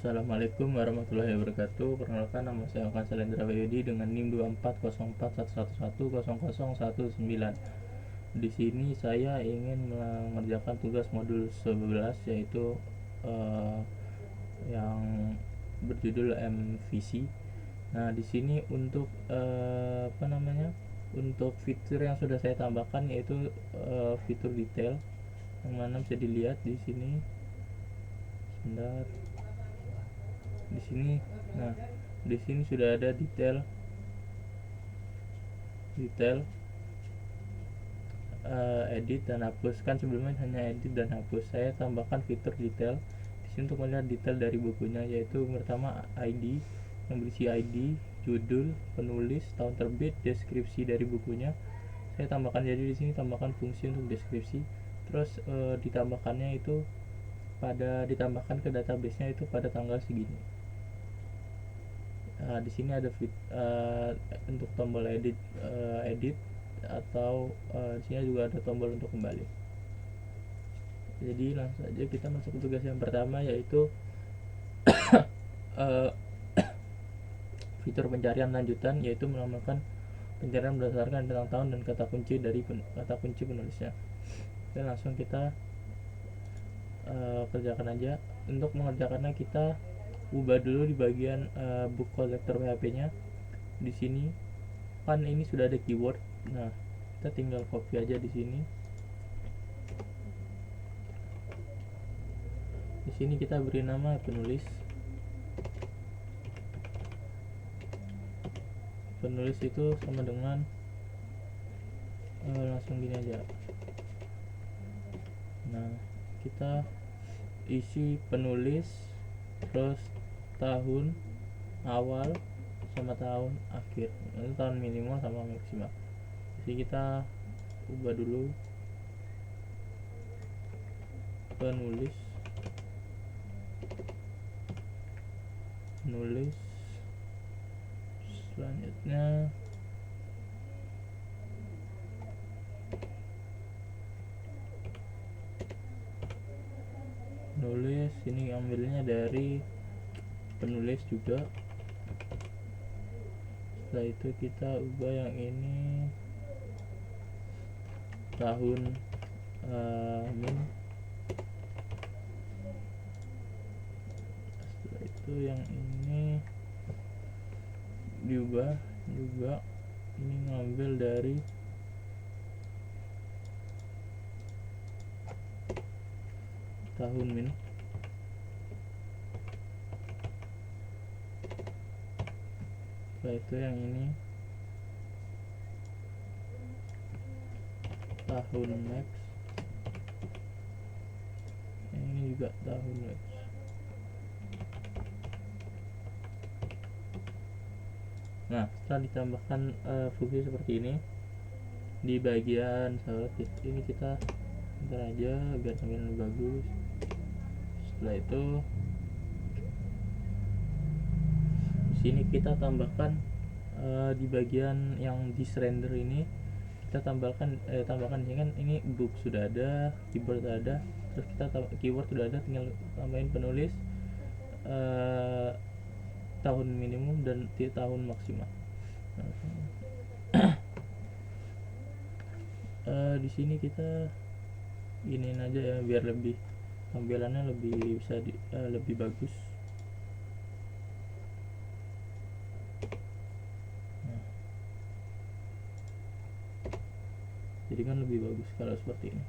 Assalamualaikum warahmatullahi wabarakatuh. Perkenalkan, nama saya Okan Salendra Wayudi dengan NIM 240411100019. Di sini saya ingin mengerjakan tugas modul 11, yaitu eh, yang berjudul MVC. Nah, di sini untuk Untuk fitur yang sudah saya tambahkan, yaitu fitur detail, yang mana bisa dilihat di sini. Sebentar. Di sini, nah, di sini sudah ada detail detail edit dan hapus. Kan sebelumnya hanya edit dan hapus, saya tambahkan fitur detail di sini untuk melihat detail dari bukunya, yaitu pertama ID, yang berisi ID, judul, penulis, tahun terbit, deskripsi dari bukunya. Saya tambahkan, jadi di sini tambahkan fungsi untuk deskripsi. Terus ditambahkan ke database-nya itu pada tanggal segini. Di sini ada untuk tombol edit atau di sini juga ada tombol untuk kembali. Jadi langsung saja kita masuk ke tugas yang pertama, yaitu uh, fitur pencarian lanjutan, yaitu menambahkan pencarian berdasarkan bintang tahun dan kata kunci dari kata kunci penulisnya. Dan langsung kita kerjakan aja. Untuk mengerjakannya kita ubah dulu di bagian book collector PHP-nya. Di sini kan ini sudah ada keyword. Nah, kita tinggal copy aja di sini. Di sini kita beri nama penulis. Penulis itu sama dengan langsung gini aja. Nah, kita isi penulis, terus tahun awal sama tahun akhir, itu tahun minimal sama maksimal. Jadi kita ubah dulu penulis selanjutnya penulis ini ambilnya dari penulis juga. Setelah itu kita ubah yang ini tahun min. Setelah itu yang ini diubah juga, ini ngambil dari tahun min. Setelah itu yang ini tahun max, yang ini juga tahun max. Nah, setelah ditambahkan fungsi seperti ini di bagian ini, kita bentar aja biar tampilan lebih bagus. Setelah itu di sini kita tambahkan di bagian yang dis render ini, kita tambahkan ini kan, ini book sudah ada, keyboard sudah ada, terus kita keyword sudah ada, tinggal tambahin penulis, tahun minimum dan tahun maksimal. Di sini kita iniin aja ya, biar lebih tampilannya lebih bisa lebih bagus. Nah, jadi kan lebih bagus kalau seperti ini.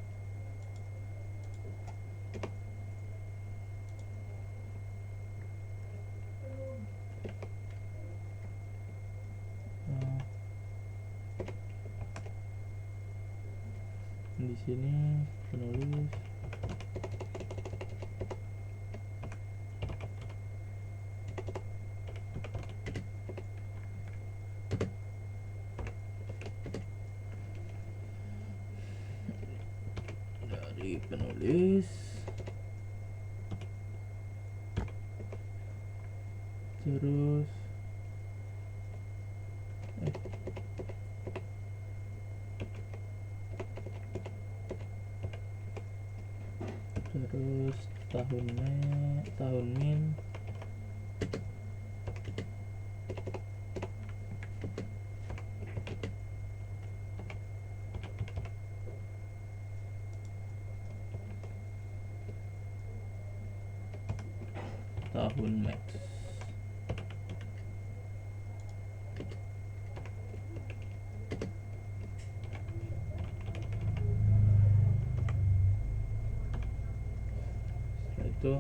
Di sini penulis dari penulis, terus tahun min, tahun max. Itu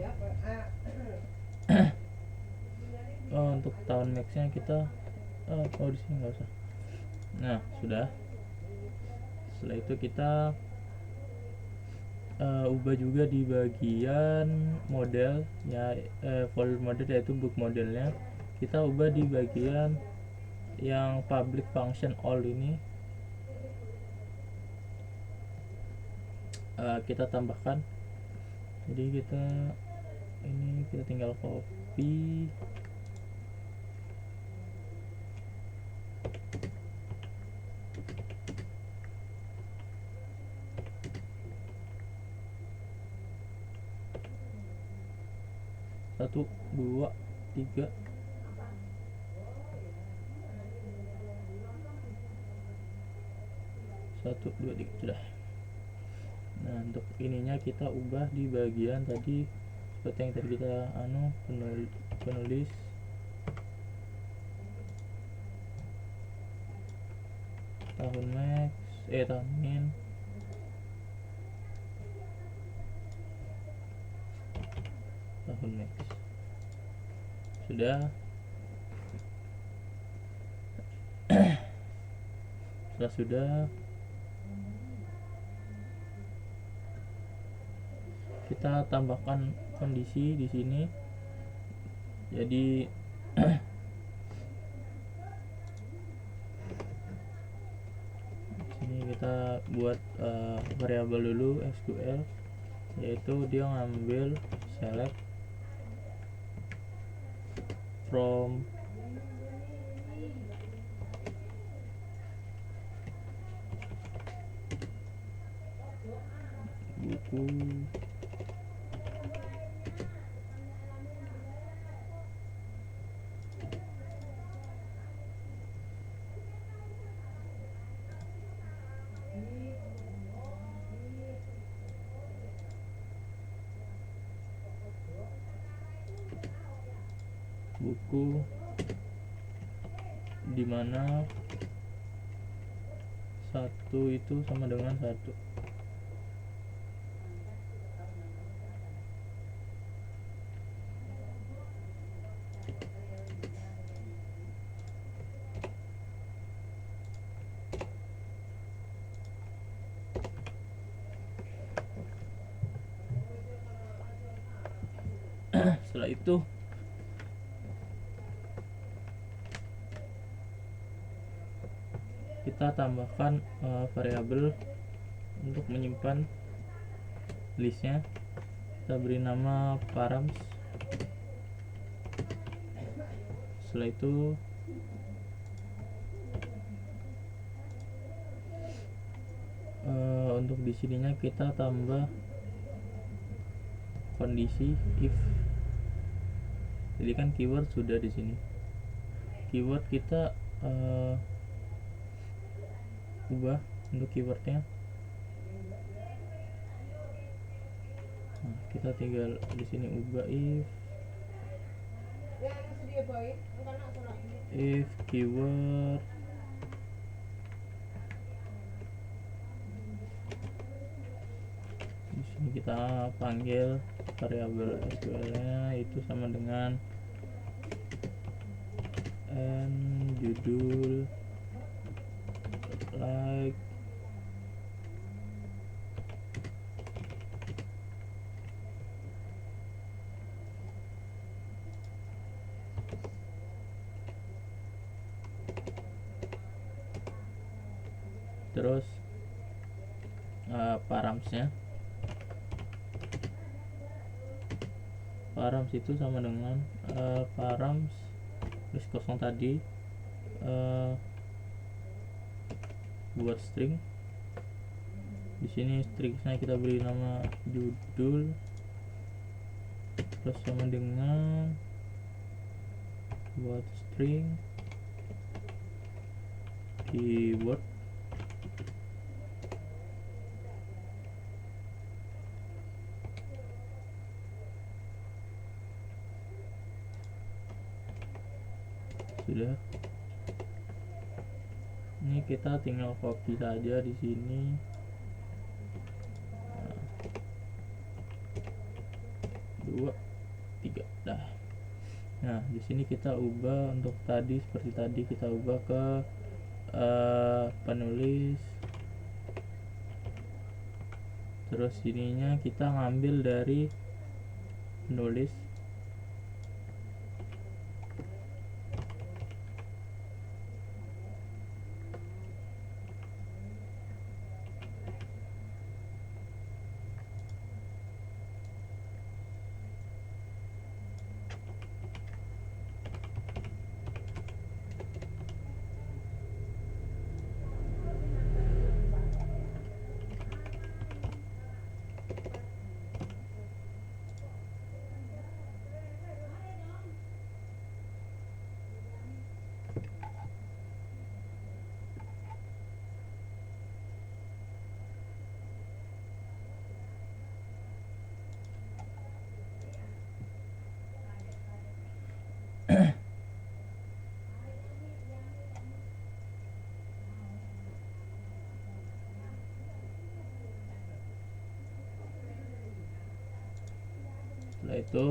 untuk tahun maxnya kita di sini nggak usah. Nah, sudah. Setelah itu kita ubah juga di bagian model ya, folder model yaitu book modelnya kita ubah di bagian yang public function all ini. Kita tambahkan, jadi kita tinggal copy, satu dua tiga, satu dua tiga, sudah. Nah, untuk ininya kita ubah di bagian tadi seperti yang tadi kita penulis tahun max, tahun min, tahun max. Sudah. Sudah kita tambahkan kondisi di sini. Jadi sini kita buat variabel dulu SQL, yaitu dia ngambil select from buku dimana satu itu sama dengan satu. Setelah itu kita tambahkan variabel untuk menyimpan listnya. Kita beri nama params. Setelah itu untuk di sininya kita tambah kondisi if. Jadi kan keyword sudah di sini. Keyword kita ubah untuk keywordnya. Nah, kita tinggal di sini ubah if keyword di sini kita panggil variabel SQL-nya itu sama dengan judul like terus paramsnya. Params itu sama dengan params terus kosong tadi buat string. Di sini stringsnya kita beri nama judul terus sama dengan buat string keyword sudah. Ini kita tinggal copy saja di sini. Nah, 2 3 dah. Nah, di sini kita ubah untuk tadi seperti tadi, kita ubah ke penulis. Terus ininya kita ngambil dari penulis. Setelah itu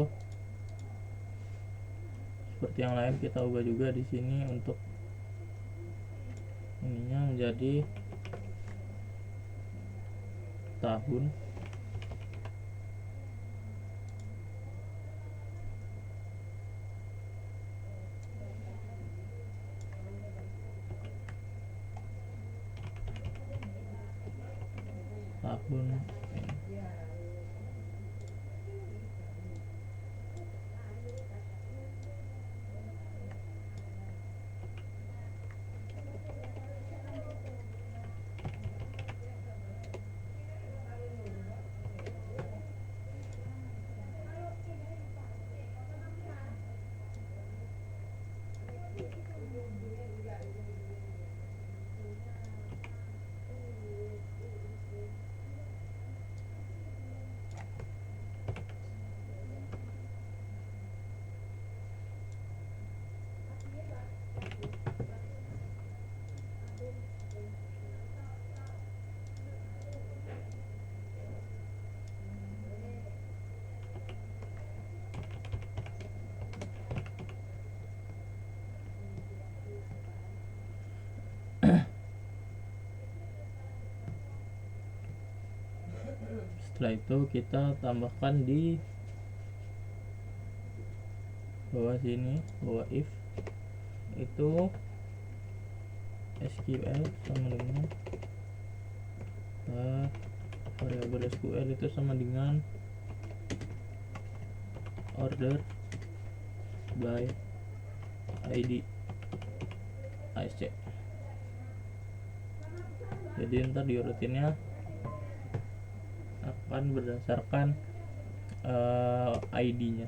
seperti yang lain kita ubah juga di sini untuk ininya menjadi tahun. Setelah itu kita tambahkan di bawah sini, bawah if itu SQL sama dengan variabel SQL itu sama dengan order by ID ASC. Jadi ntar diurutinnya akan berdasarkan ID-nya.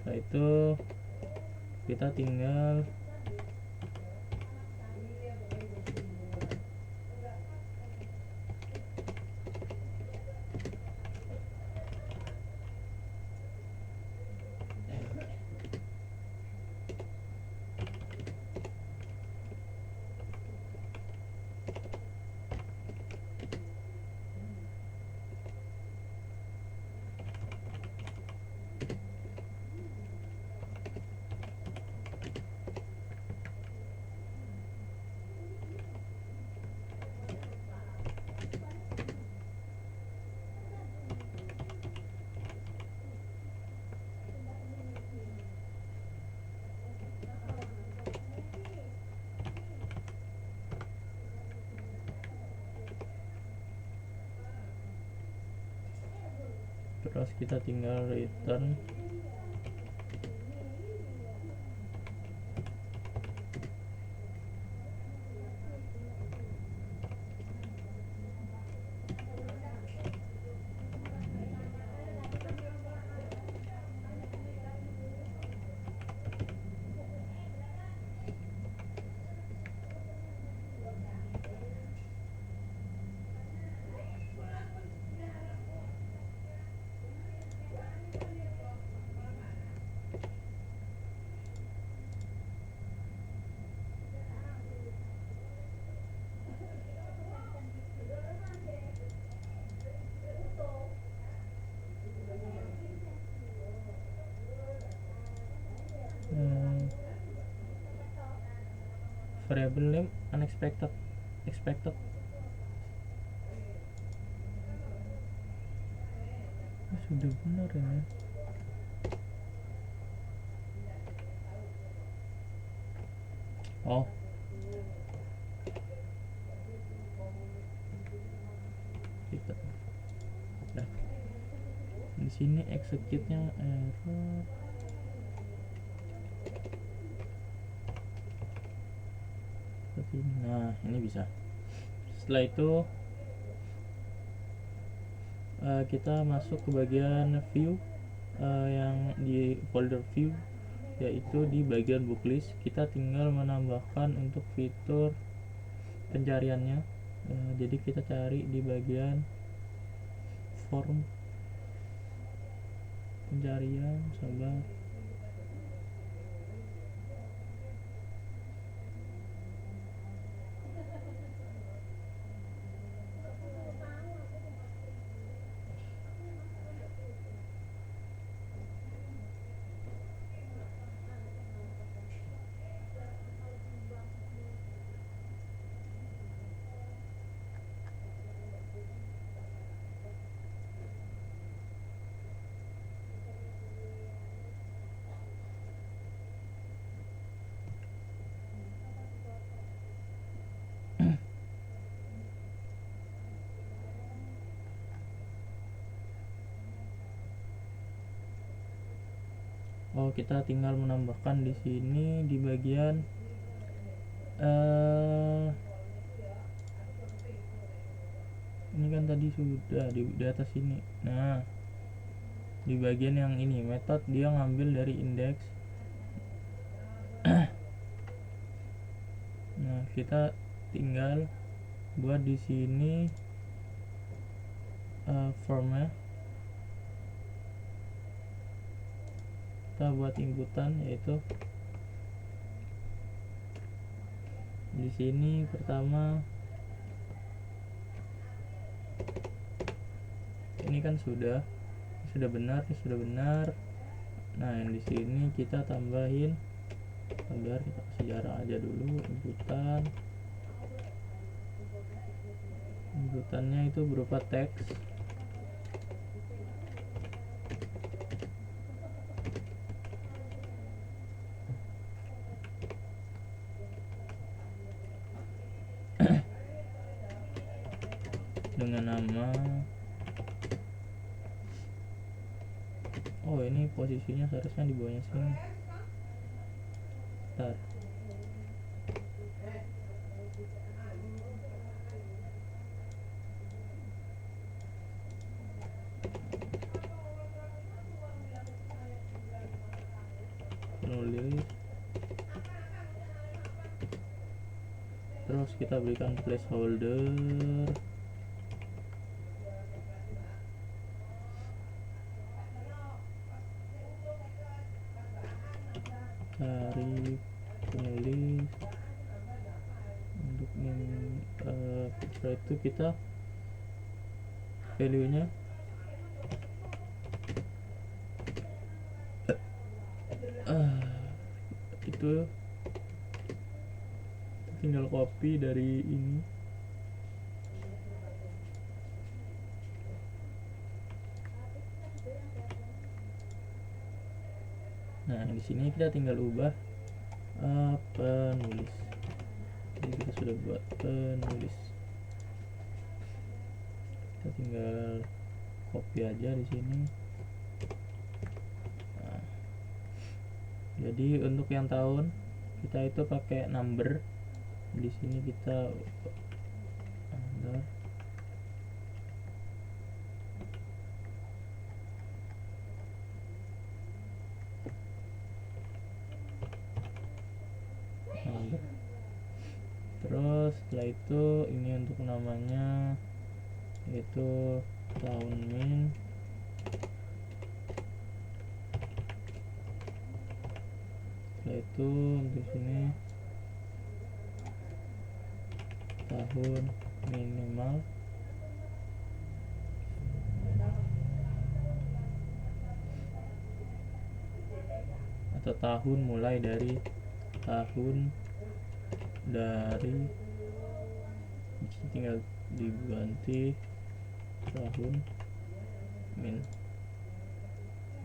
Setelah itu kita tinggal terus kita tinggal return variable name unexpected expected. Sudah benar ya. Oh, kita nah, di sini execute-nya error. Nah, ini bisa. Setelah itu kita masuk ke bagian view, yang di folder view, yaitu di bagian booklist. Kita tinggal menambahkan untuk fitur pencariannya. Jadi kita cari di bagian form pencarian, sabar. Oh, kita tinggal menambahkan di sini di bagian ini kan tadi sudah di atas ini. Nah, di bagian yang ini method dia ngambil dari indeks. Nah, kita tinggal buat di sini formnya. Kita buat inputan, yaitu di sini pertama ini kan sudah benar. Nah, yang di sini kita tambahin, agar kita kasih jarak aja dulu. Inputannya itu berupa teks. Dengan nama, oh ini posisinya seharusnya di bawahnya sini. Bentar. Nulis, terus kita berikan placeholder. Cari penulis untuk setelah itu kita value nya itu tinggal copy dari ini. Nah, di sini kita tinggal ubah penulis. Jadi kita sudah buat penulis. Kita tinggal copy aja di sini. Nah, jadi untuk yang tahun kita itu pakai number. Di sini kita number. Terus setelah itu ini untuk namanya yaitu tahun min. Setelah itu untuk sini tahun minimal. Atau tahun mulai dari tahun dari tinggal diganti tahun min,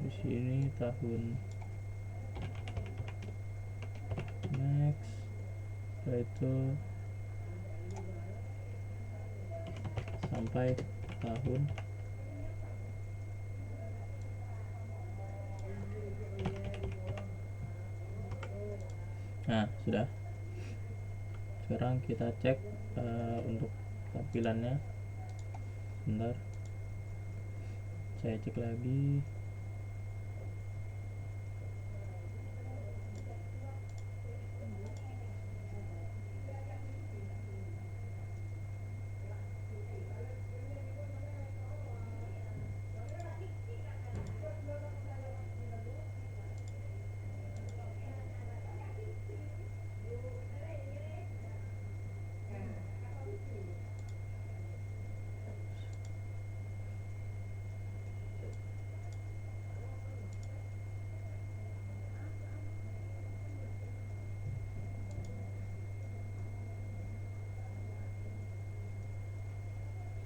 di sini tahun, next. Setelah itu sampai tahun. Nah, sudah. Sekarang kita cek untuk tampilannya. Bentar, saya cek lagi.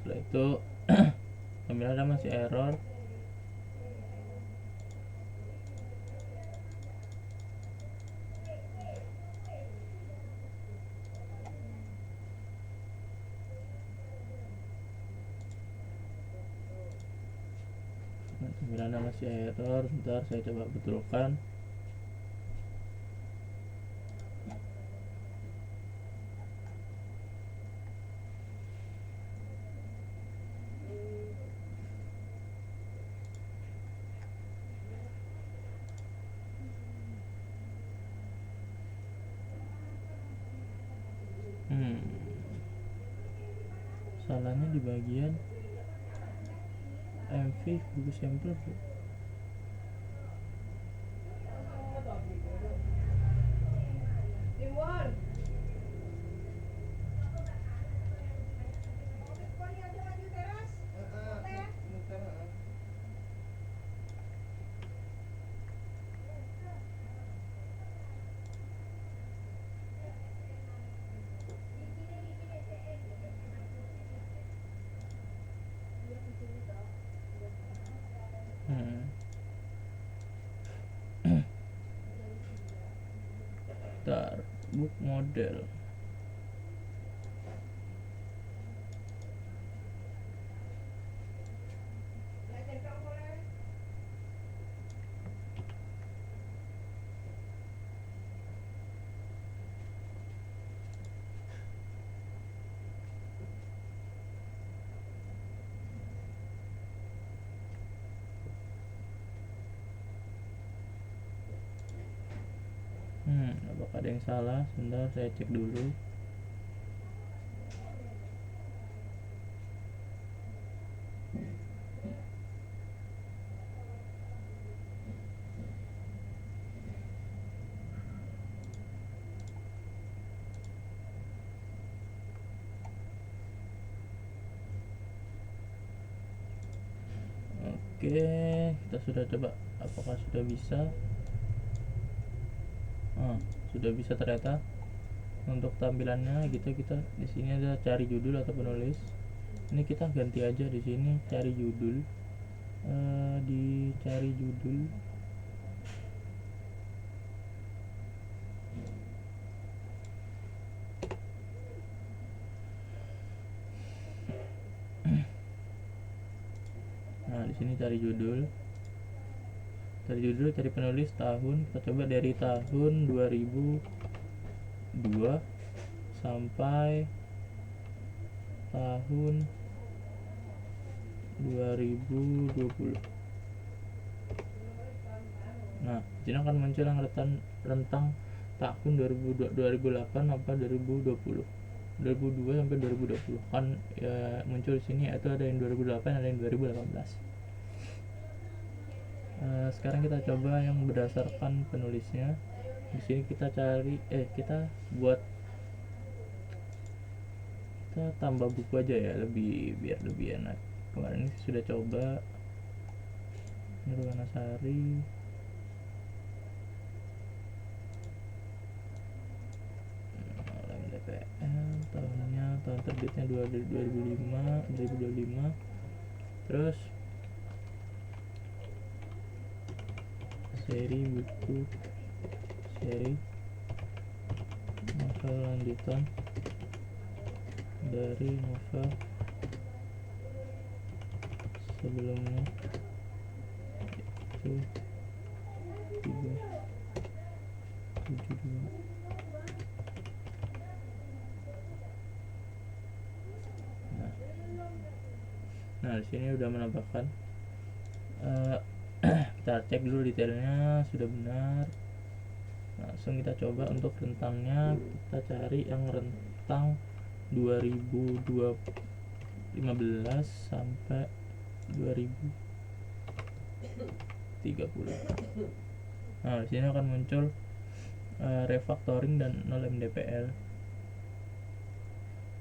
Setelah itu tampilannya masih error. Tampilannya masih error. Bentar, saya coba betulkan. Salahnya di bagian MV buku sampel. Bentar, book model. Apakah ada yang salah? Sebentar, saya cek dulu. Oke, kita sudah coba. Apakah sudah bisa? Sudah bisa ternyata. Untuk tampilannya kita di sini ada cari judul atau penulis. Ini kita ganti aja di sini cari judul. Di cari judul. Nah, di sini cari judul. Cari penulis tahun. Kita coba dari tahun 2002 sampai tahun 2020. Nah, di sini akan muncul yang rentang tahun 2008 sampai 2020. 2002 sampai 2020 kan ya, muncul di sini itu ada yang 2008, ada yang 2018. Sekarang kita coba yang berdasarkan penulisnya. Di sini kita cari kita tambah buku aja ya, biar lebih enak. Kemarin ini sudah coba Nirwanasari. tahun terbitnya 2005. Terus seri buku, seri novel lanjutan dari novel sebelumnya, itu 372. Nah di sini udah menambahkan. Kita cek dulu detailnya sudah benar. Langsung kita coba untuk rentangnya, kita cari yang rentang 2015 sampai 2030. Nah di sini akan muncul refactoring dan 0 mdpl.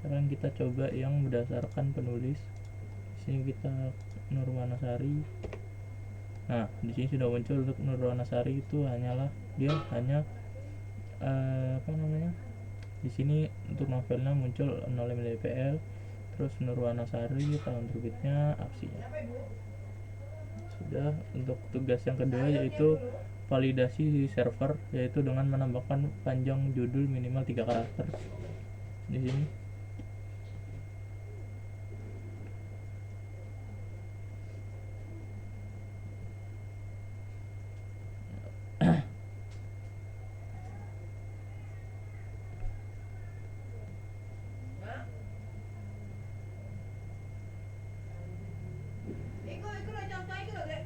Sekarang kita coba yang berdasarkan penulis. Di sini kita Nurwanasari. Nah di sini sudah muncul untuk Nurwanasari, itu hanyalah dia hanya di sini untuk novelnya muncul 0 mdpl, terus Nurwanasari tahun terbitnya, aksinya. Sudah. Untuk tugas yang kedua yaitu validasi server, yaitu dengan menambahkan panjang judul minimal 3 karakter di sini.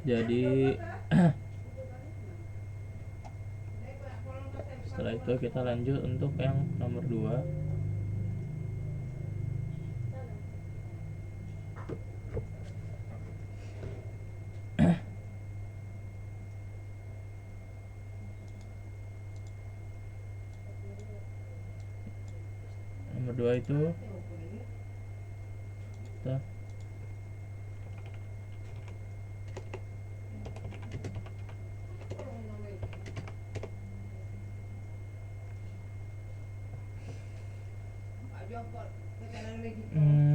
Jadi setelah itu kita lanjut untuk yang nomor 2. Nomor 2 itu kita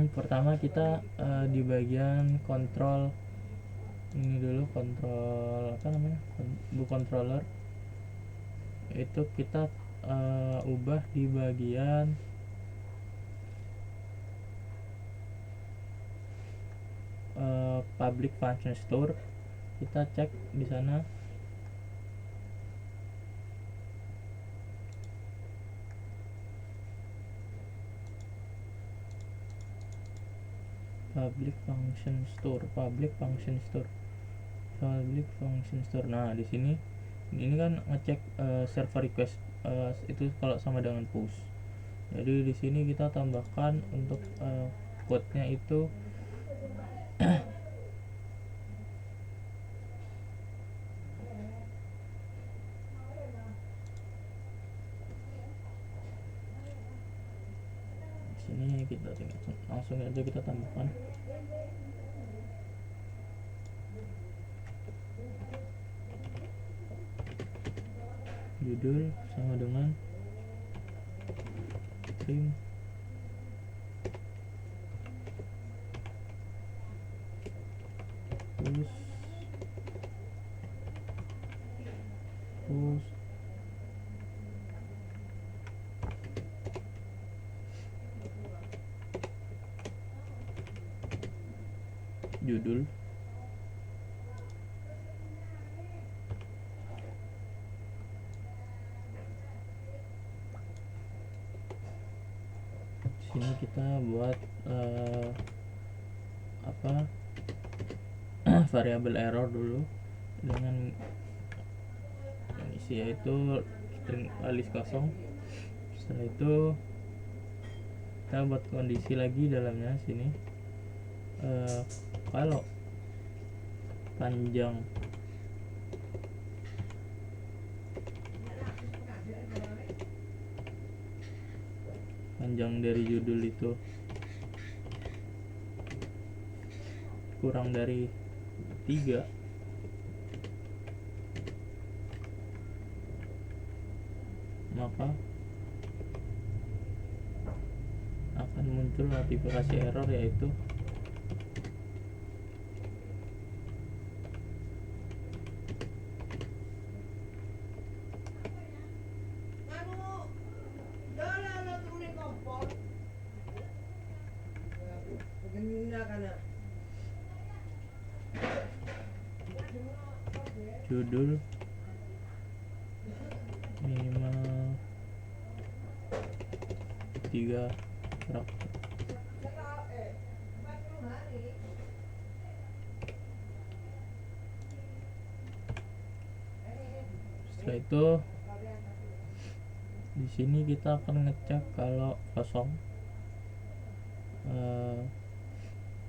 pertama kita di bagian kontrol ini dulu, kontrol apa namanya, bu controller, itu kita ubah di bagian public function store. Kita cek di sana public function store. Nah di sini ini kan ngecek server request itu kalau sama dengan push. Jadi di sini kita tambahkan untuk code-nya itu sini kita langsung aja kita tambahkan judul sama dengan trim push judul. Sini kita buat variabel error dulu dengan isi yaitu string alias kosong. Setelah itu kita buat kondisi lagi dalamnya sini, kalau panjang dari judul itu kurang dari 3, maka akan muncul notifikasi error, yaitu judul minimal 3 karakter. Setelah itu di sini kita akan ngecek kalau kosong.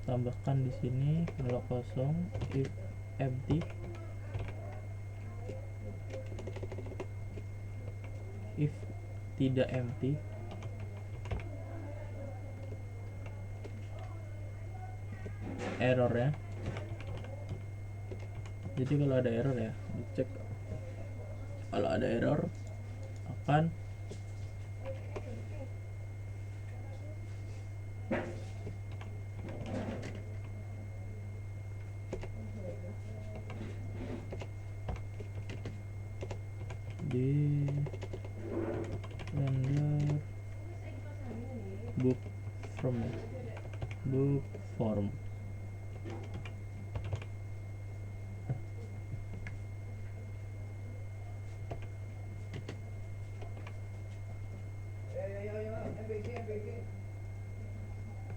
Tambahkan di sini kalau kosong, if empty, if tidak empty, error ya. Jadi kalau ada error ya dicek, kalau ada error akan di render book form.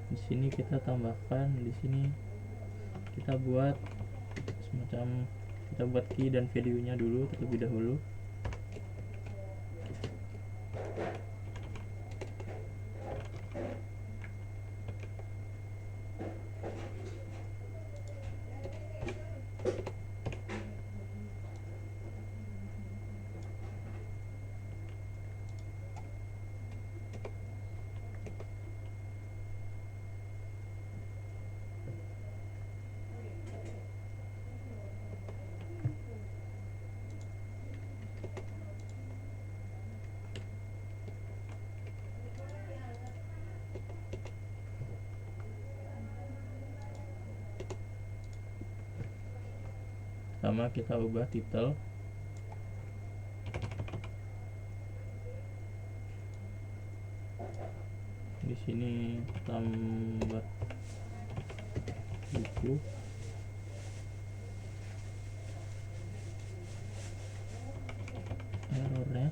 Di sini kita tambahkan, di sini kita buat semacam, kita buat key dan value-nya dulu terlebih dahulu. Sama kita ubah title, di sini tambah buku, errornya.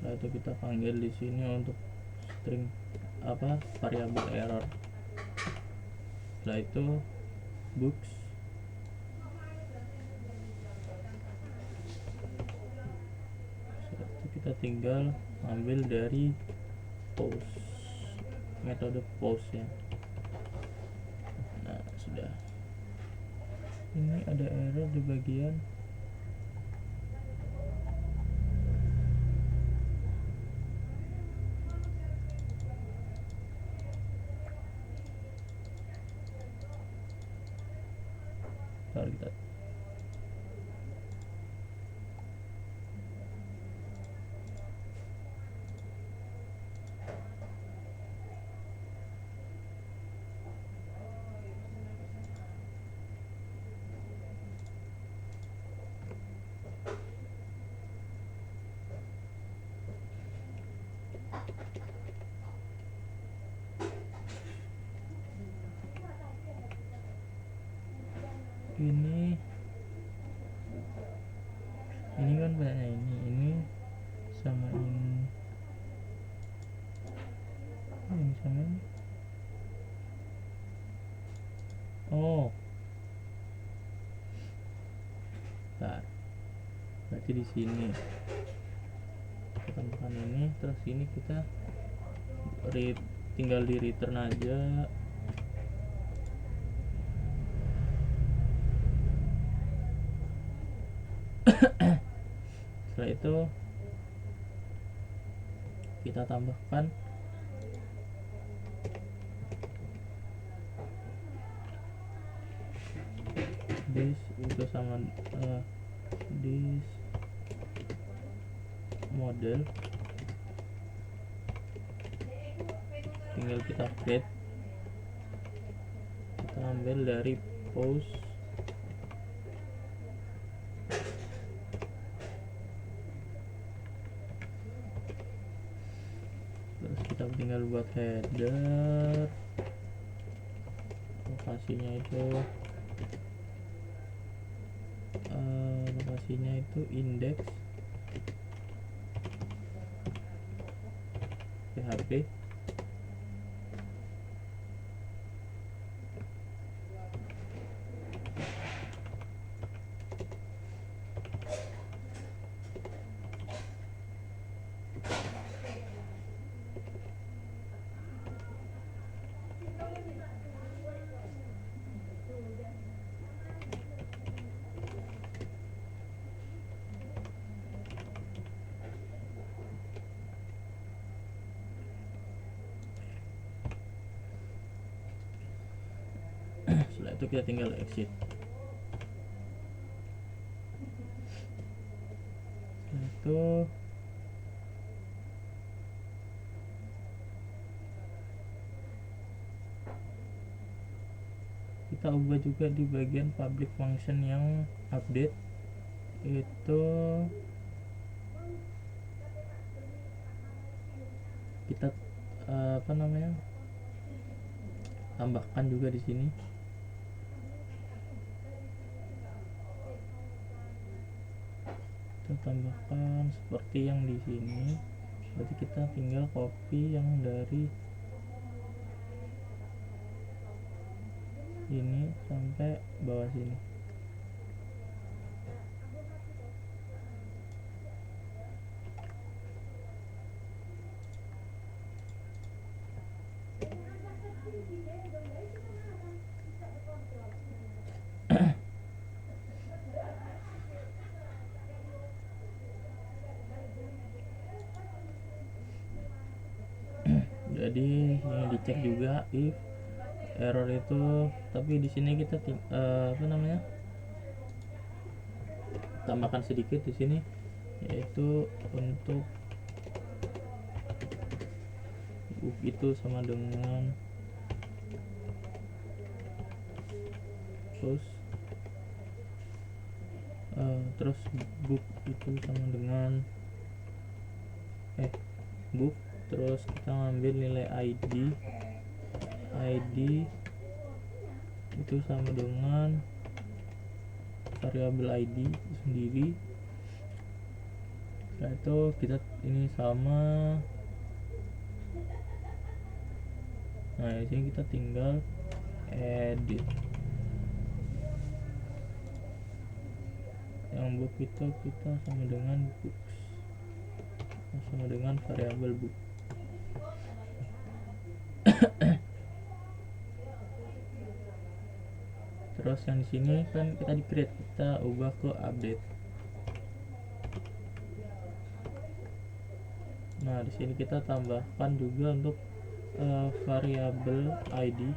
Nah, itu kita panggil di sini untuk string variabel error. Setelah itu books, kita tinggal ambil dari post, metode post ya. Nah, sudah. Ini ada error di bagian kita. Ini kan banyak, ini sama ini sama ini. Oh, bentar. Berarti di sini kita tambahkan ini, terus ini kita tinggal di return aja. Setelah itu kita tambahkan this itu sama this model tinggal kita create, kita ambil dari post, terus kita tinggal buat header, lokasinya itu index PHP, setelah itu kita tinggal exit. Setelah itu kita ubah juga di bagian public function yang update, itu kita tambahkan juga di sini. Kita tambahkan seperti yang di sini. Berarti kita tinggal copy yang dari ini sampai bawah sini. Jadi ini dicek juga if error itu, tapi di sini kita tambahkan sedikit di sini, yaitu untuk book itu sama dengan post, terus book itu sama dengan book, terus kita ngambil nilai ID itu sama dengan variabel ID itu sendiri. Setelah itu kita ini sama, nah di sini kita tinggal edit yang book itu kita sama dengan books, sama dengan variabel book. Terus yang di sini kan kita di create, kita ubah ke update. Nah di sini kita tambahkan juga untuk variabel ID.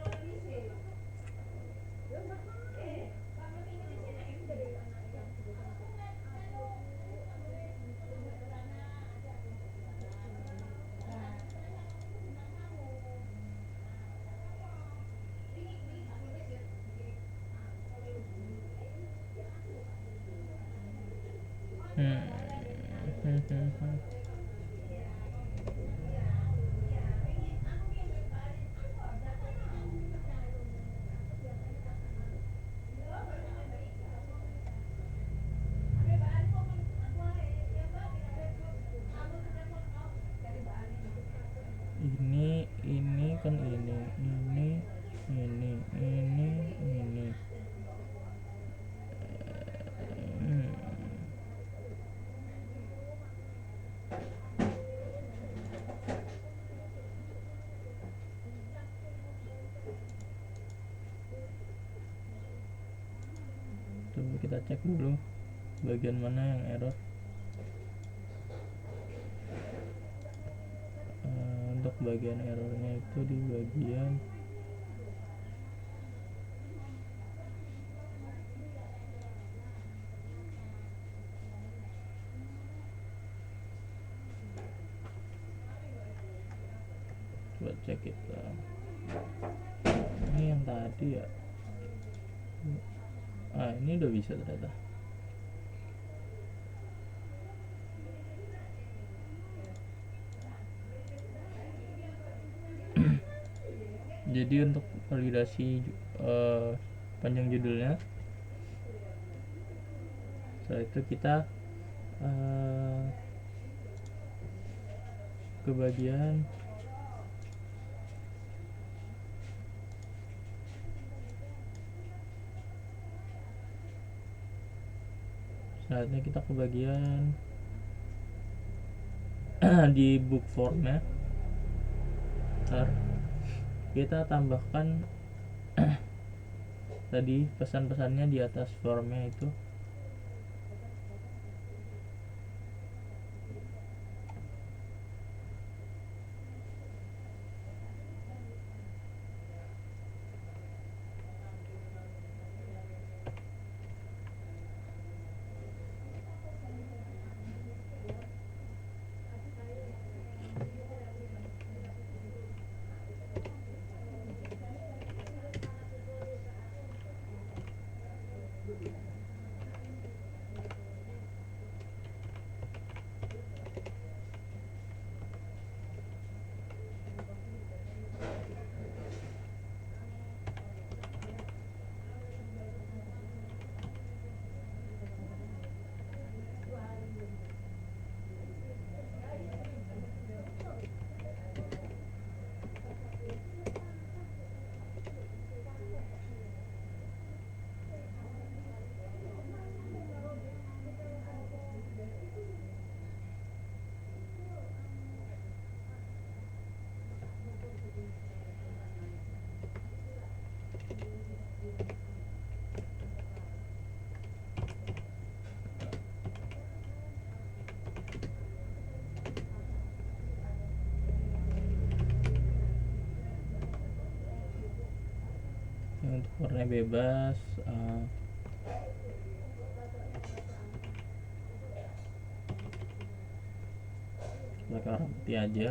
Ini kan ini coba kita cek dulu bagian mana yang error. Untuk bagian errornya itu di bagian coba cek kita. Ini yang tadi ya. Ini udah bisa ternyata. Jadi untuk validasi panjang judulnya, setelah itu kita ke bagian saatnya kita ke bagian di book formnya. Ntar kita tambahkan tadi pesan-pesannya di atas formnya itu. Untuk warna bebas, pakai warna putih aja.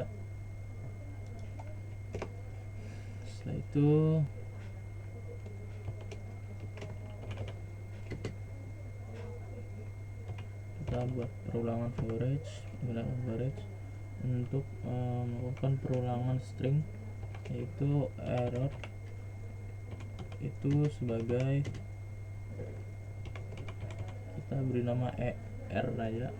Setelah itu kita buat perulangan average, menggunakan average untuk melakukan perulangan string, yaitu error itu sebagai, kita beri nama ER aja.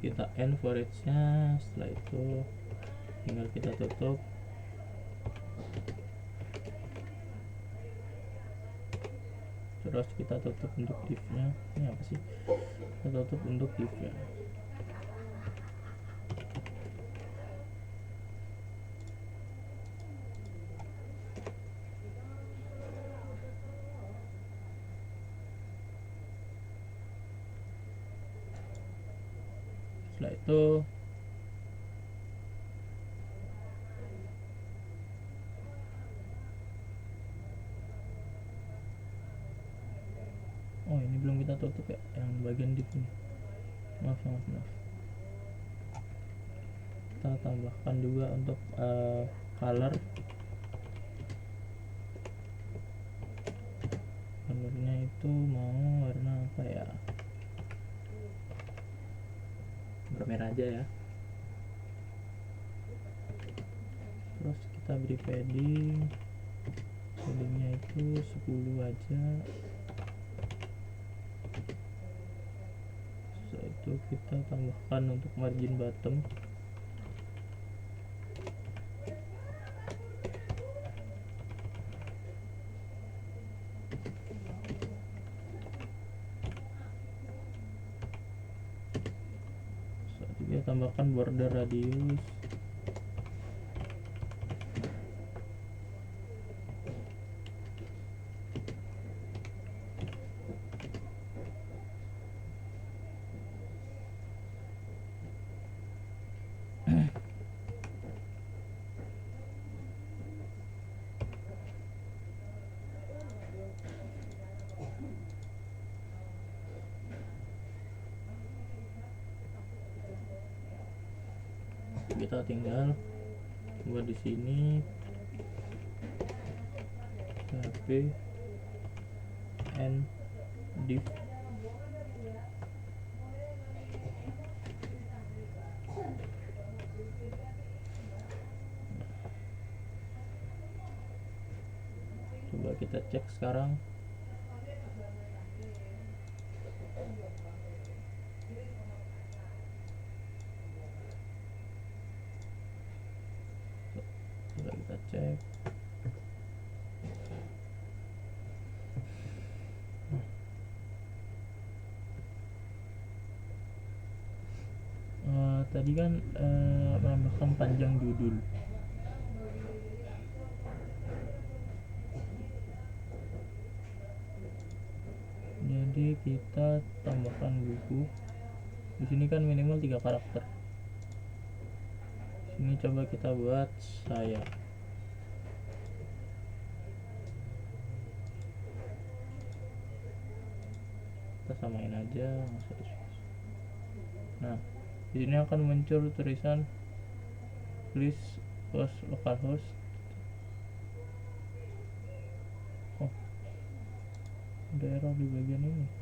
Kita end for each-nya. Setelah itu tinggal kita tutup. Terus kita tutup untuk div-nya. Ini apa sih? Kita tutup untuk div-nya. Setelah itu ini belum kita tutup ya, yang bagian div ini. Maaf. Kita tambahkan juga untuk color. itu mau warna apa ya, bermerah aja ya. Terus kita beri paddingnya itu 10 aja. Setelah itu kita tambahkan untuk margin bottom. Setelah itu kita tambahkan border radius. Kita tinggal buat di sini php and div. Coba kita cek sekarang. Coba kita cek. Tadi kan menambahkan panjang judul. Jadi kita tambahkan buku. Di sini kan minimal 3 karakter. Ini coba kita buat saya. Kita samain aja. Nah, di sini akan muncul tulisan please host localhost. Oh, ada error di bagian ini.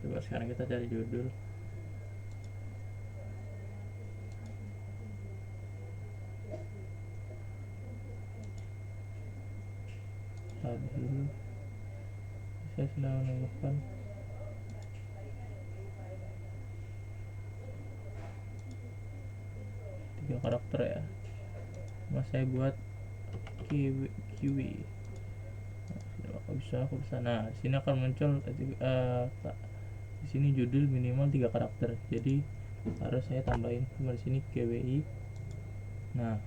Coba sekarang kita cari judul. Dulu saya sudah menambahkan tiga karakter ya. Mas saya buat kiwi. Nah, bisa aku bisa. Nah, di sini akan muncul di sini judul minimal 3 karakter. Jadi harus saya tambahin di sini KWI. Nah,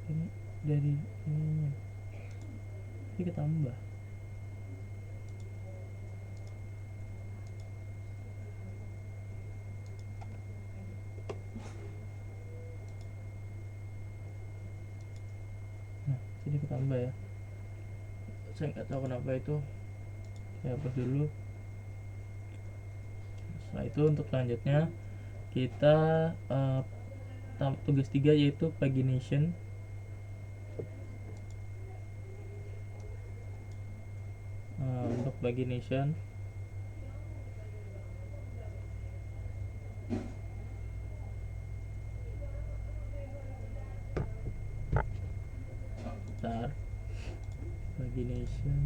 ini dari ininya ini kita tambah. Nah, sini kita tambah ya. Saya nggak tahu kenapa itu. Saya hapus dulu. Setelah itu untuk selanjutnya kita tugas 3 yaitu pagination. Untuk pagination pagination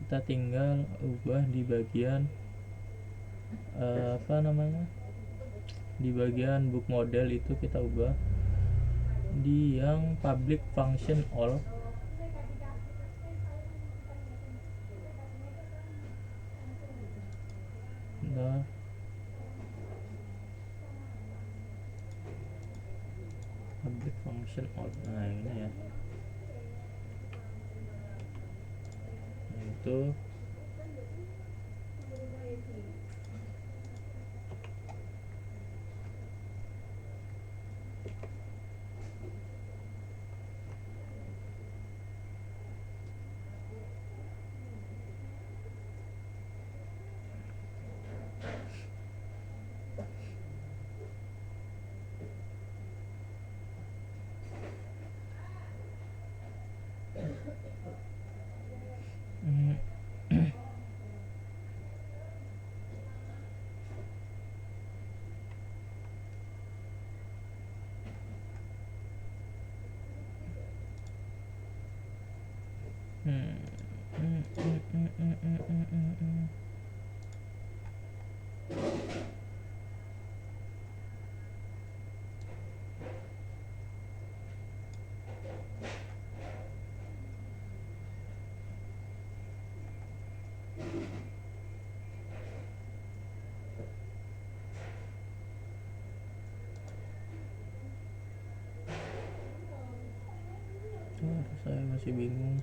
kita tinggal ubah di bagian di bagian book model itu kita ubah di yang public function all. Nah, function out. Nah yang ini ya, nah, itu saya masih bingung.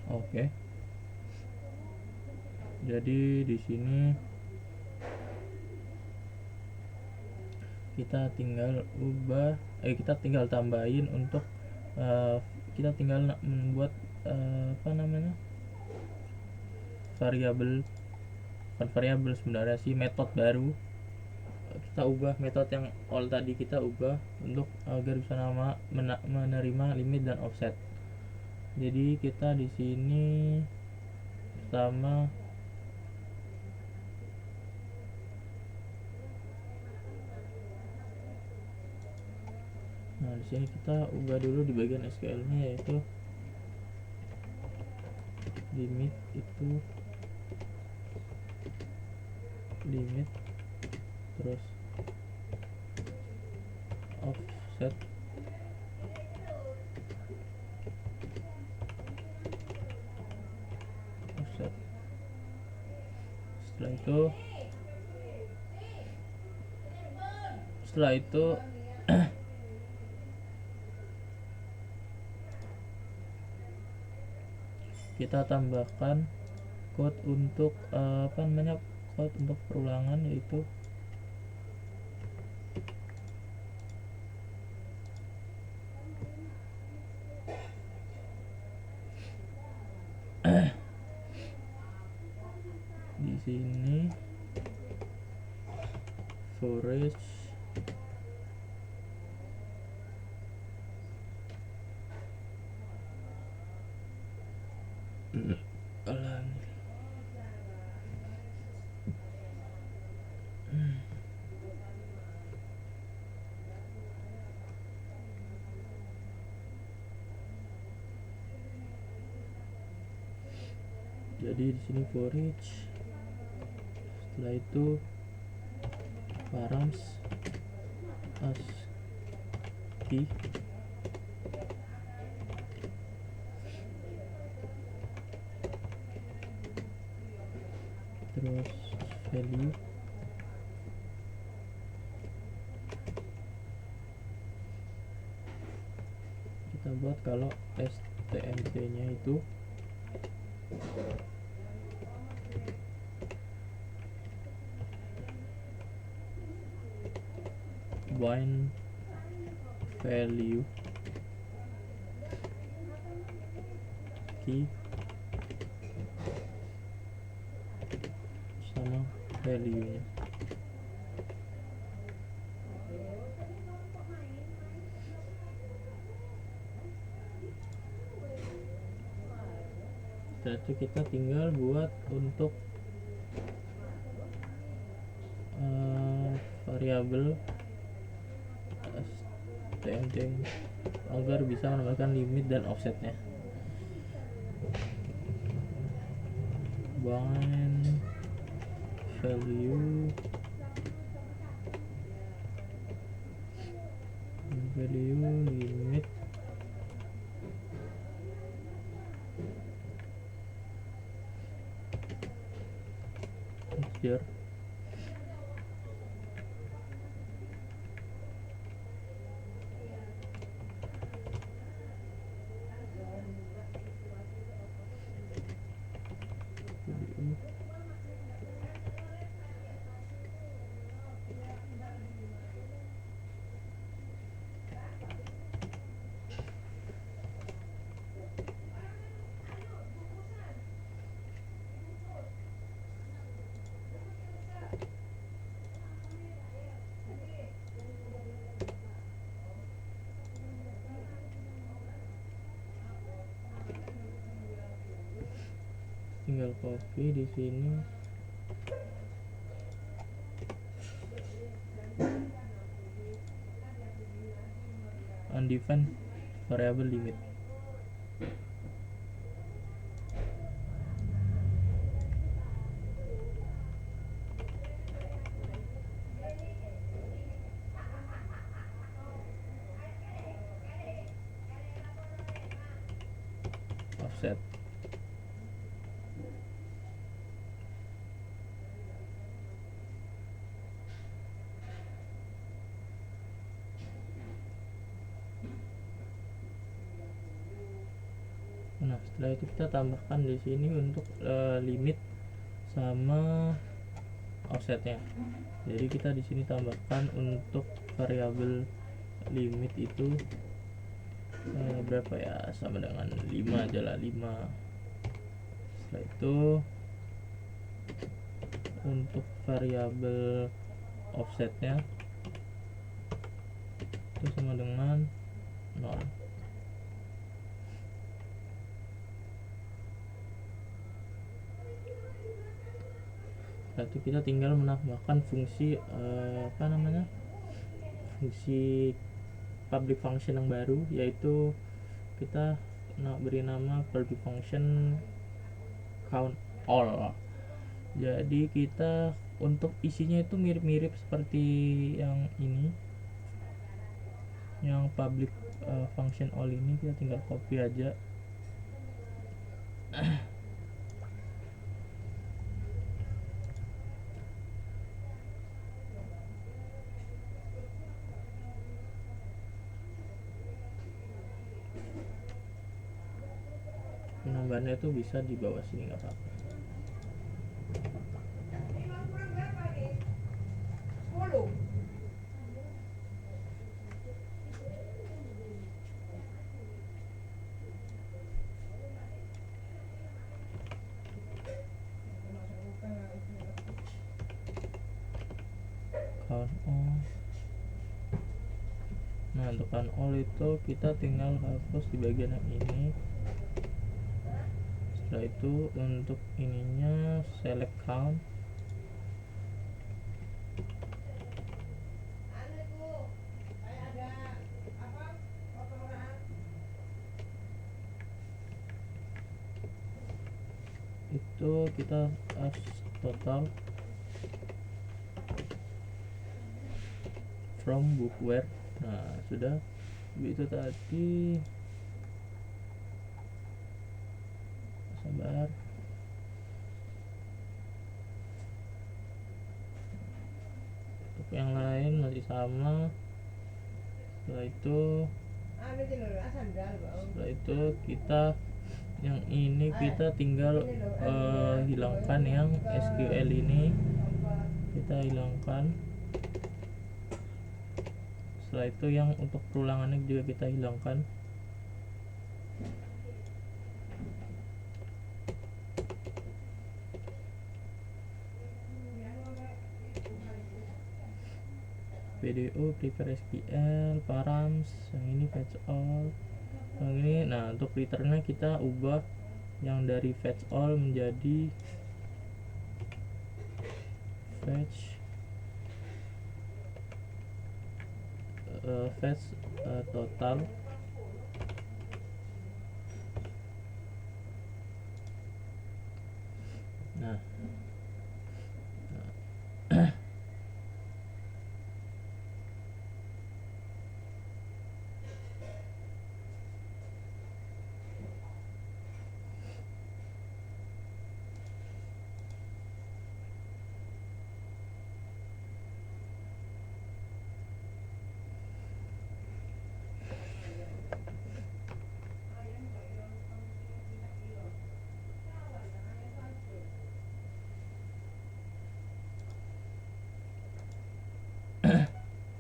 Oke. Jadi di sini kita tinggal kita tinggal tambahin untuk kita tinggal membuat variabel, bukan variabel sebenarnya sih, metode baru. Kita ubah metode yang all tadi, kita ubah untuk agar bisa menerima limit dan offset. Jadi kita di sini pertama di sini kita ubah dulu di bagian SQL-nya, yaitu limit itu limit terus offset setelah itu kita tambahkan code untuk code untuk perulangan, yaitu di sini for each jadi di sini for each, setelah itu params ASCII terus value, kita buat kalau stmt nya itu bind value key sama value nya. Setelah itu kita tinggal buat untuk variabel cmd agar bisa menambahkan limit dan offsetnya. Bind value limit integer tinggal copy di sini. Undefined variable limit. Offset. Nah, setelah itu kita tambahkan di sini untuk limit sama offsetnya. Jadi kita di sini tambahkan untuk variabel limit itu berapa ya, sama dengan 5 aja lah, 5. Setelah itu untuk variabel offsetnya itu sama dengan 0. Setelah itu kita tinggal menambahkan fungsi fungsi public function yang baru, yaitu kita beri nama public function count all. Jadi kita untuk isinya itu mirip-mirip seperti yang ini, yang public function all ini. Kita tinggal copy aja. Penambahannya itu bisa di bawah sini, nggak apa-apa. Count all. Nah, untuk count all itu kita tinggal hapus di bagian yang ini. Setelah itu untuk ininya select count. Itu kita total from book where. Nah, sudah itu tadi. Sabar. Untuk yang lain masih sama. Setelah itu kita yang ini kita tinggal hilangkan yang SQL ini, kita hilangkan. Setelah itu yang untuk perulangannya juga kita hilangkan. PDO prepare SQL params, yang ini fetch all, yang ini. Nah, untuk returnnya kita ubah yang dari fetch all menjadi fetch fetch total. Nah,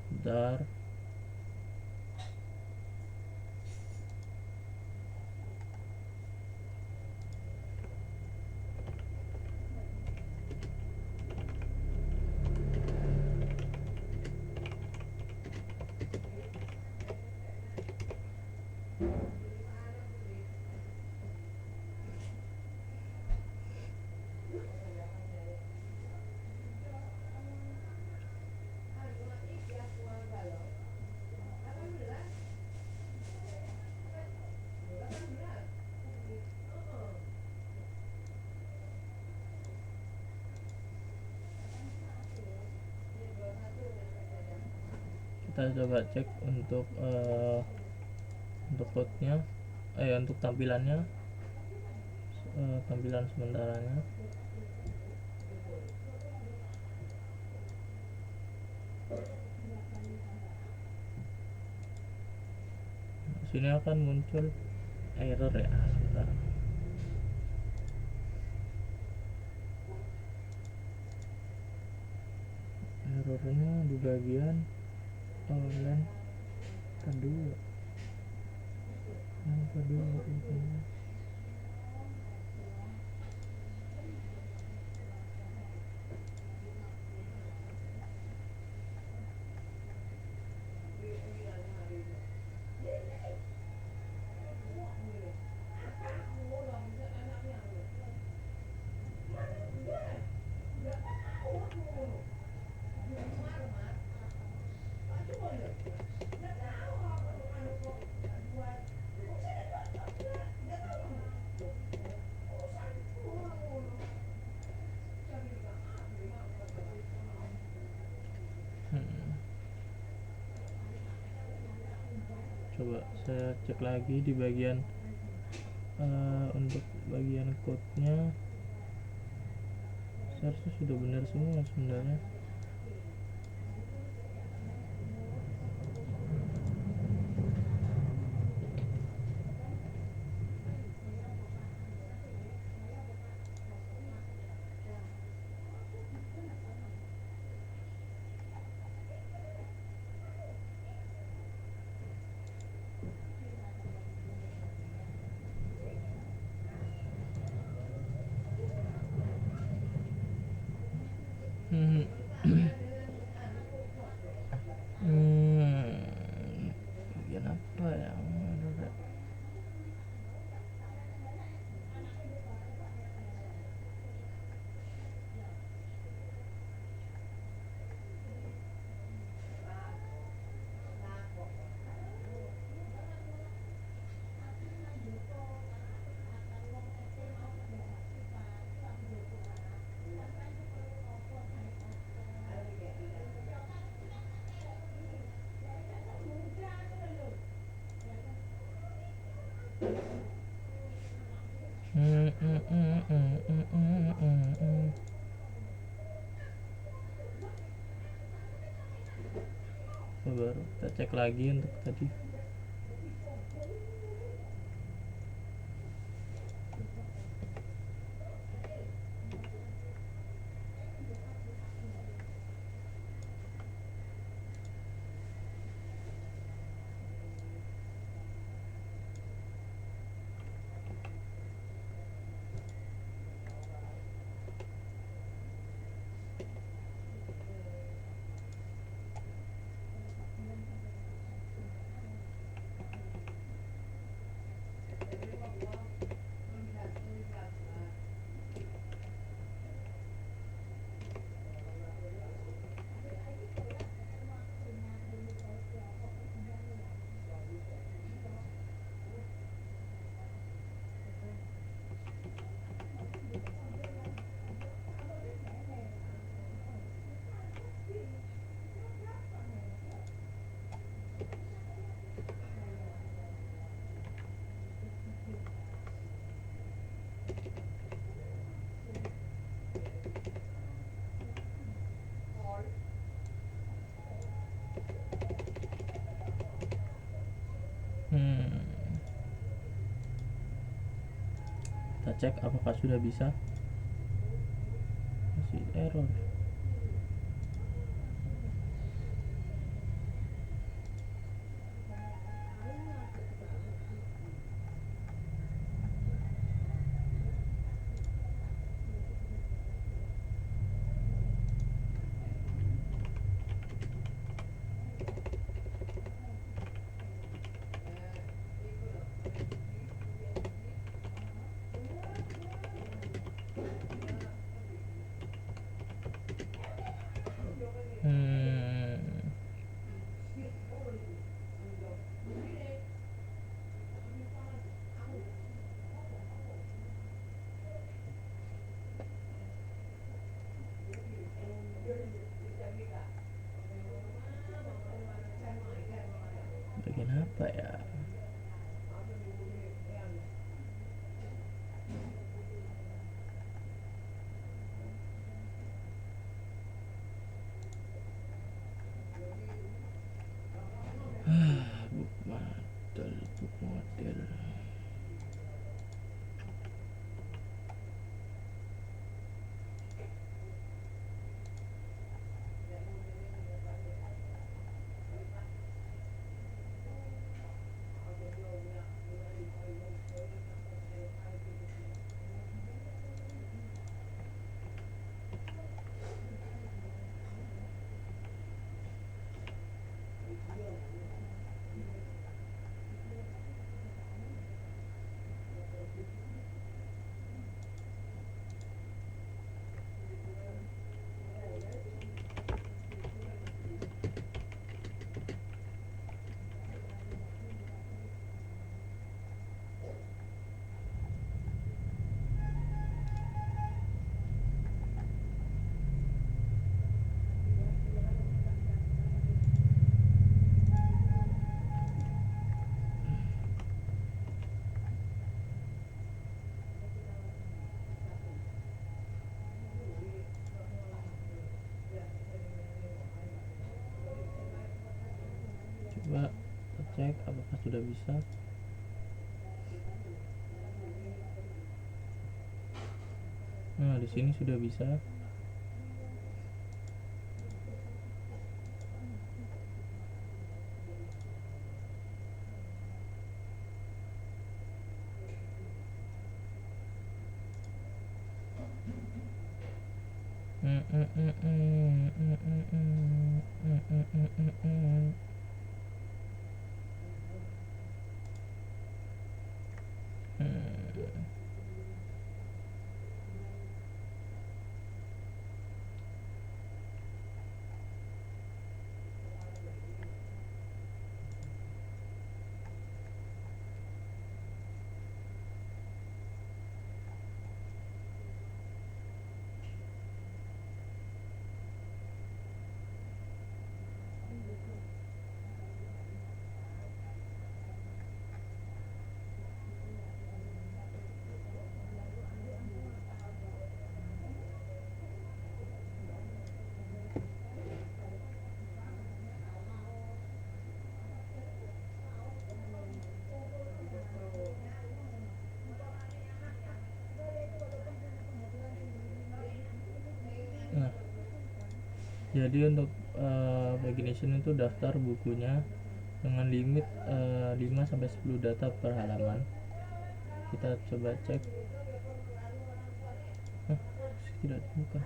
bentar. Kita coba cek untuk code-nya, untuk tampilannya, tampilan sementaranya. Sini akan muncul error ya. Sebentar. Errornya di bagian online kedua. Yang kedua ini. Coba saya cek lagi di bagian untuk bagian code-nya. Seharusnya sudah benar semua sebenarnya. Bagian apa ya? Baru kita cek lagi untuk tadi. kita cek apakah sudah bisa. Masih error. Bagian apa ya? Book model. Coba cek apakah sudah bisa. Nah, di sini sudah bisa. Nah, jadi untuk pagination itu daftar bukunya dengan limit 5-10 data per halaman. Kita coba cek. Tidak buka.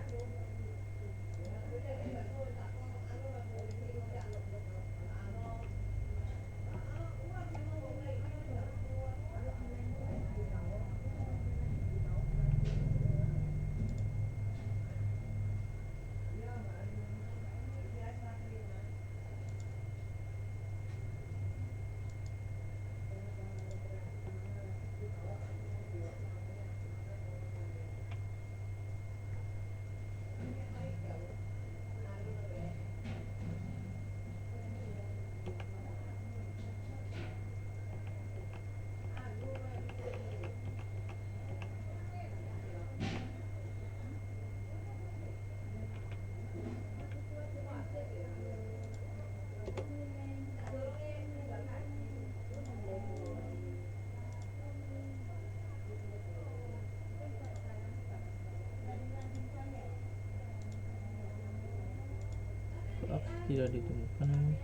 tidak ditemukan ini.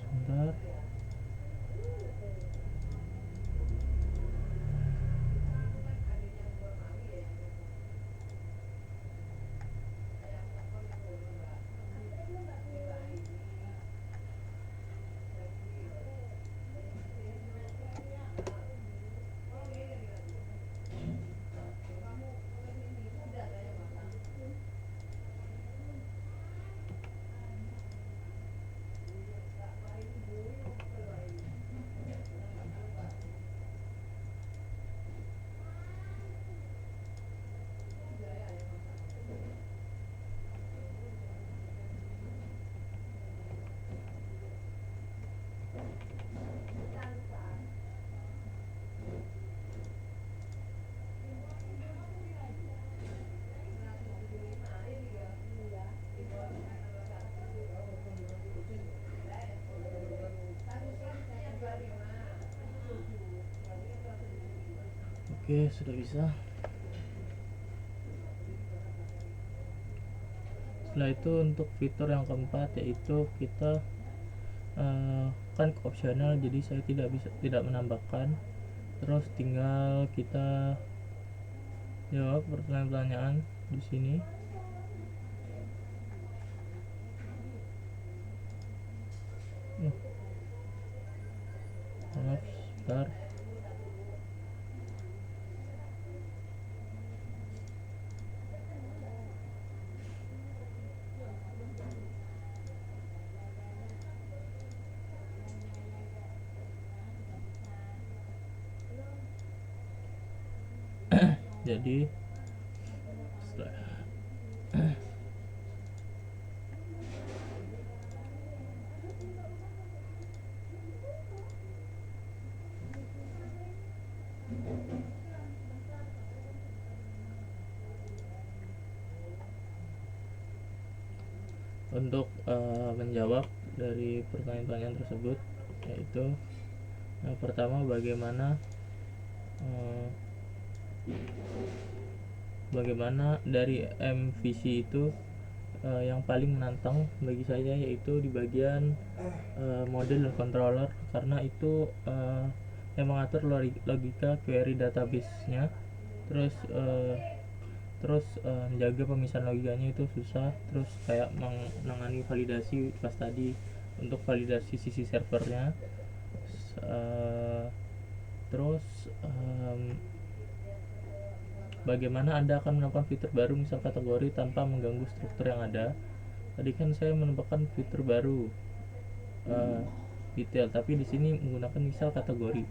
Sebentar. Oke, sudah bisa. Setelah itu untuk fitur yang keempat yaitu kita kan opsional, jadi saya tidak menambahkan. Terus tinggal kita jawab pertanyaan-pertanyaan di sini. Maaf, sebentar. Jadi untuk menjawab dari pertanyaan-pertanyaan tersebut, yaitu yang pertama, bagaimana dari MVC itu yang paling menantang bagi saya yaitu di bagian model dan controller, karena itu yang mengatur logika query database-nya. Terus menjaga pemisahan logikanya itu susah. Terus kayak menangani validasi pas tadi untuk validasi sisi servernya. Terus bagaimana Anda akan menambahkan fitur baru misal kategori tanpa mengganggu struktur yang ada. Tadi kan saya menambahkan fitur baru detail, tapi di sini menggunakan misal kategori.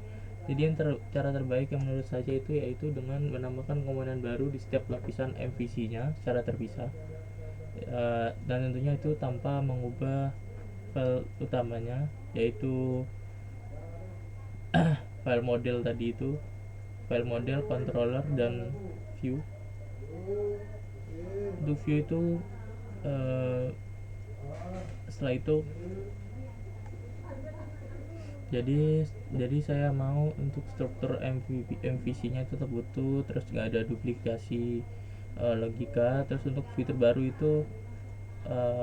Jadi cara terbaik yang menurut saya itu yaitu dengan menambahkan komponen baru di setiap lapisan MVC-nya secara terpisah, dan tentunya itu tanpa mengubah file utamanya, yaitu file model tadi itu, file model, controller, dan view. Untuk view itu setelah itu jadi saya mau untuk struktur MVC-nya tetap utuh, terus gak ada duplikasi logika. Terus untuk fitur baru itu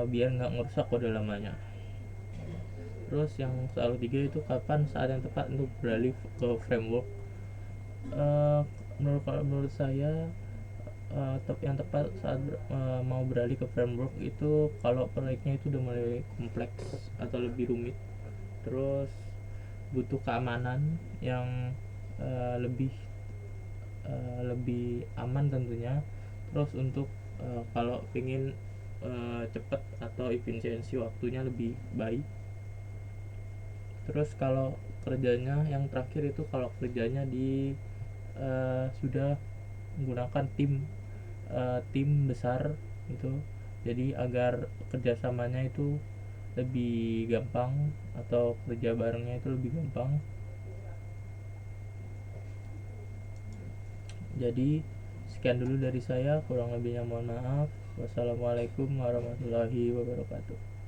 biar nggak ngerusak kode lamanya. Terus yang soal ketiga itu kapan saat yang tepat untuk beralih ke framework. Menurut saya yang tepat saat mau beralih ke framework itu kalau proyeknya itu udah mulai kompleks atau lebih rumit, terus butuh keamanan yang lebih aman tentunya. Terus untuk kalau ingin cepat atau efisiensi waktunya lebih baik. Terus kalau kerjanya yang terakhir itu kalau kerjanya di sudah menggunakan tim besar itu, jadi agar kerjasamanya itu lebih gampang atau kerja barengnya itu lebih gampang. Jadi sekian dulu dari saya, kurang lebihnya mohon maaf. Wassalamualaikum warahmatullahi wabarakatuh.